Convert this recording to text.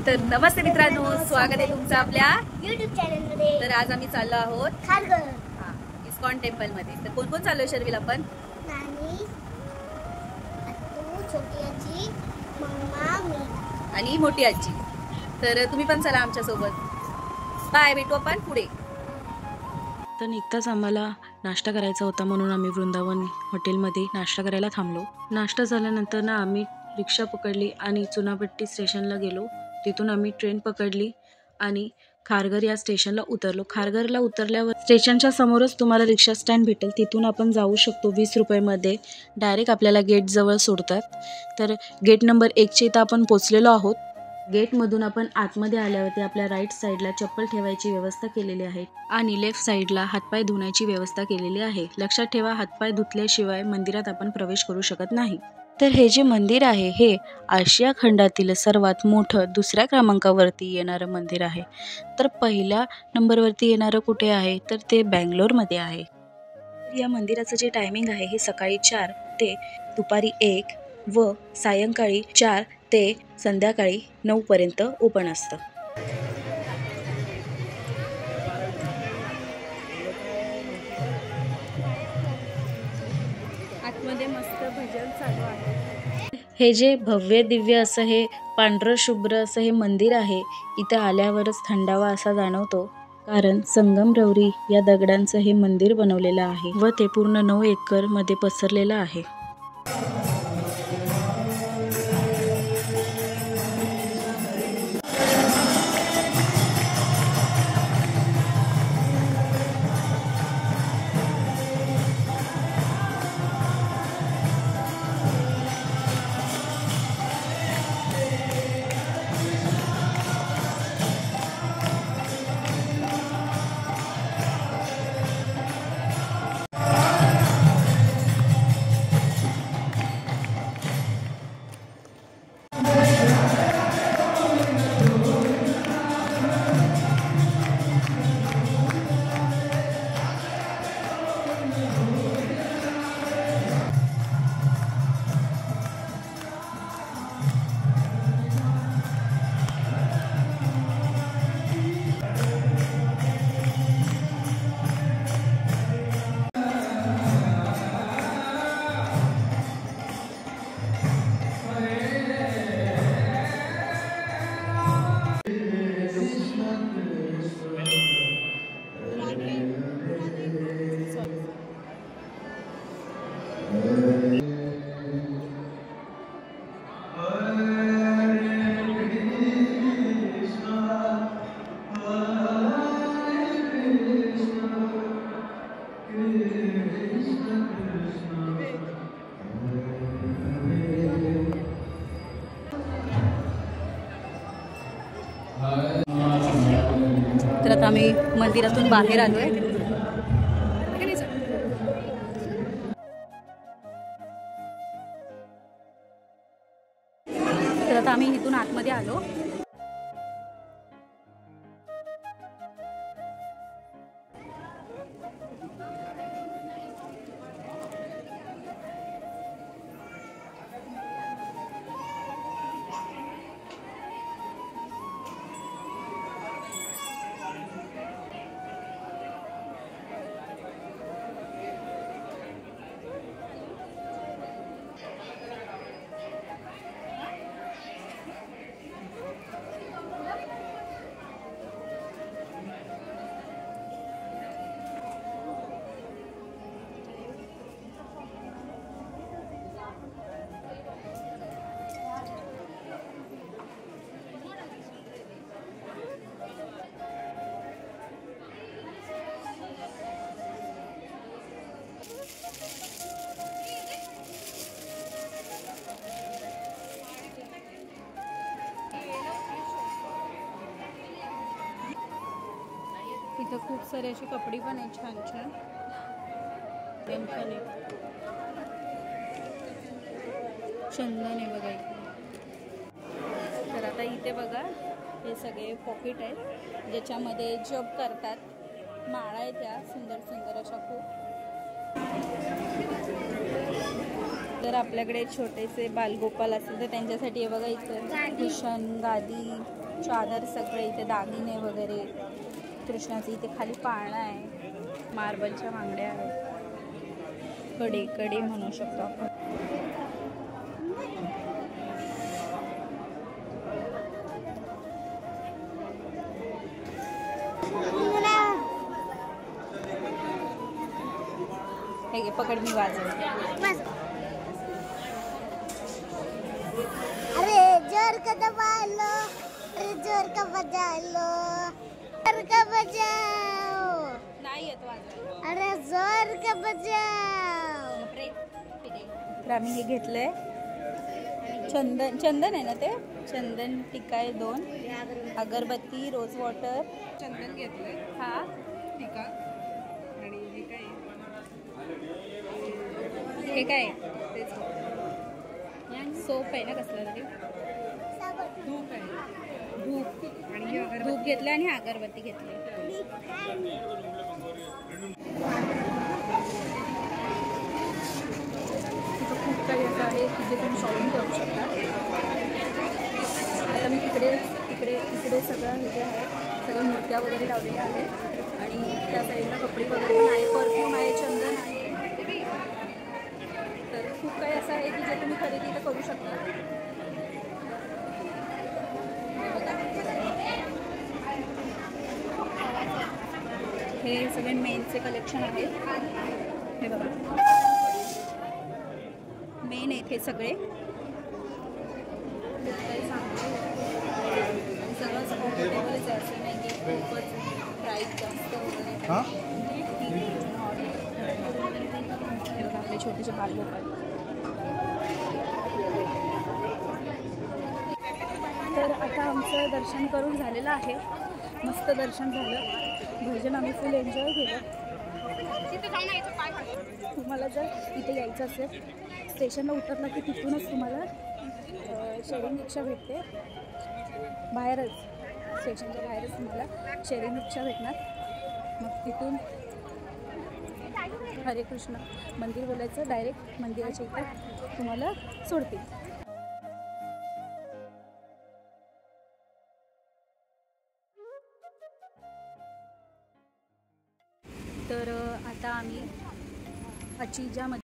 तर नमस्ते मित्रांनो, स्वागत आहे तुमचं आपल्या YouTube चॅनल मध्ये। तर आज आम्ही चाललो आहोत खारघर इस्कॉन टेम्पल मध्ये। तर कोण कोण चाललोय शर्विल आपण? नानी, तू, छोटी आजी, मम्मा, मी आणि मोठी आजी। तर तुम्ही पण चला आमच्या सोबत। बाय, भेटू आपण पुढे। तर निघताच आम्हाला नाश्ता करायचा होता म्हणून आम्ही वृंदावन हॉटेलमध्ये नाश्ता करायला थांबलो। नाश्ता झाल्यानंतर ना आम्ही रिक्षा पकडली आणि चुनाभट्टी स्टेशनला गेलो। तिथून आम्ही ट्रेन पकडली आणि खारघर या स्टेशनला उतरलो। खारघरला उतरल्यावर स्टेशनच्या समोरच तुम्हाला रिक्षा स्टँड भेटेल, तिथून आपण जाऊ शकतो। 20 रुपयामध्ये डायरेक्ट आपल्याला गेटजवळ सोडतात। तर गेट नंबर 1 इथं आपण पोचलेलो आहोत। गेटमधून आपण आतमध्ये आल्यावरती आपल्या राईट साईडला चप्पल ठेवायची व्यवस्था केलेली आहे आणि लेफ्ट साईडला हातपाय धुण्याची व्यवस्था केलेली आहे। लक्षात ठेवा, हातपाय धुतल्याशिवाय मंदिरात आपण प्रवेश करू शकत नाही। तर हे जे मंदिर आहे हे आशिया खंडातील सर्वात मोठं दुसऱ्या क्रमांकावरती येणारं मंदिर आहे। तर पहिल्या नंबरवरती येणारं कुठे आहे तर ते बँगलोरमध्ये आहे। या मंदिराचं जे टायमिंग आहे हे सकाळी 4 ते दुपारी 1 व सायंकाळी 4 ते संध्याकाळी 9 पर्यंत ओपन असतं। आतमध्ये मस्त भजन चालू आहे। हे जे भव्य दिव्य असं हे पांढरं शुभ्र असं हे मंदिर आहे, इथं आल्यावरच थंडावा असा जाणवतो, कारण संगमरवरी या दगडांचं हे मंदिर बनवलेलं आहे व ते पूर्ण 9 एकर मध्ये पसरलेलं आहे। तर आता आम्ही मंदिरातून बाहेर आलोय। तर आता आम्ही इथून आतमध्ये आलो। इथं खूप सारे असे कपडे पण आहेत, छान छान पेन पण आहे, चंदन आहे बघा इथे। तर आता इथे बघा हे सगळे पॉकेट आहेत ज्याच्यामध्ये जप करतात, माळा आहेत त्या सुंदर सुंदर अशा खूप। जर आपल्याकडे छोटेसे बालगोपाल असेल तर त्यांच्यासाठी हे बघा इथं कुशन, गादी चादर सगळे इथे दागिने वगैरे, कृष्णाचे इथे खाली पाळणा आहे, मार्बलच्या बांगड्या आहेत, कडे म्हणू शकतो आपण. हे घे, पकड, मी वाजवते. बस. अरे जोर का दबा लो, अरे जोर का बजा लो, जोर का बजाओ. नाही येत वाजवायला. अरे जोर का बजाओ. तर आम्ही हे घेतलंय चंदन आहे ना, ते चंदन टिक्का आहे 2, अगरबत्ती, रोज वॉटर, चंदन घेतलंय, हा टिका. आणि हे काय हे काय तेच सोप आहे ना कसला तरी, धूप आहे. धूप, आणि हे अगरबत्ती. धूप घेतलं आणि अगरबत्ती घेतली. तिथं खूप काही असं आहे की जे तुम्ही शॉपिंग करू शकता. आता मी इकडे सगळं हे जे आहे सगळ्या मूर्त्या वगैरे लावलेल्या आहेत आणि त्या साईडला कपडे वगैरे पण आहे, परफ्यूम आहे, चंदन आहे. तर खूप काही असं आहे की जे तुम्ही खरेदी इथं करू शकता. हे सगळे मेनचे कलेक्शन आहे. हे बघा, मेन आहेत हे सगळे. खूप काही सांगते, सगळं कम्फर्टेबलच आहे, असं नाही की खूपच प्राईस जास्त वगैरे. हे बघा आपले छोटेसे बालगोपाल. तर आता आमचं दर्शन करून झालेलं आहे, मस्त दर्शन झालं, भजन आम्ही फुल एन्जॉय केलं. तुम्हाला जर इथे यायचं असेल, स्टेशनला उतरलं की तिथूनच तुम्हाला शेअरिंग रिक्षा भेटते. बाहेरच, स्टेशनच्या बाहेरच तुम्हाला शेअरिंग रिक्षा भेटणार. मग तिथून हरे कृष्ण मंदिर बोलायचं, डायरेक्ट मंदिराच्या इथं तुम्हाला सोडतील. तर आता आम्ही अचिजामध्ये